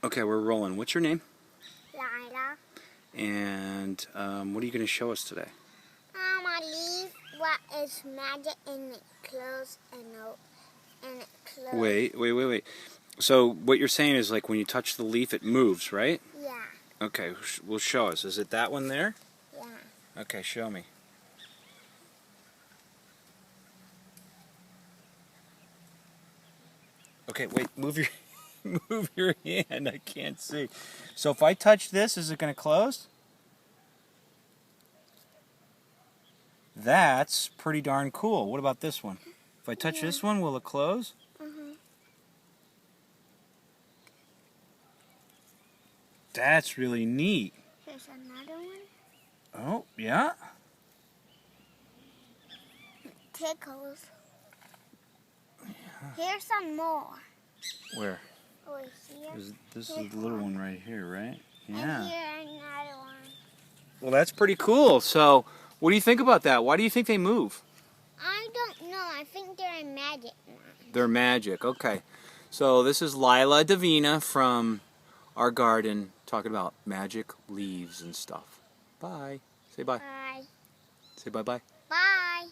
Okay, we're rolling. What's your name? Laila. And what are you going to show us today? I leave what is magic and it closes and it closes. Wait. So what you're saying is like when you touch the leaf, it moves, right? Yeah. Okay, well show us. Is it that one there? Yeah. Okay, show me. Okay, wait, move your move your hand. I can't see. So if I touch this, is it going to close? That's pretty darn cool. What about this one? If I touch this one, will it close? That's really neat. Here's another one. Oh, yeah? It tickles. Here's some more. Where? Over here. This is the little one right here, right? Yeah. And here another one. Well, that's pretty cool. So, what do you think about that? Why do you think they move? I don't know. I think they're magic. They're magic. Okay. So, this is Laila, Davina from our garden talking about magic leaves and stuff. Bye. Say bye. Bye. Say bye-bye. Bye.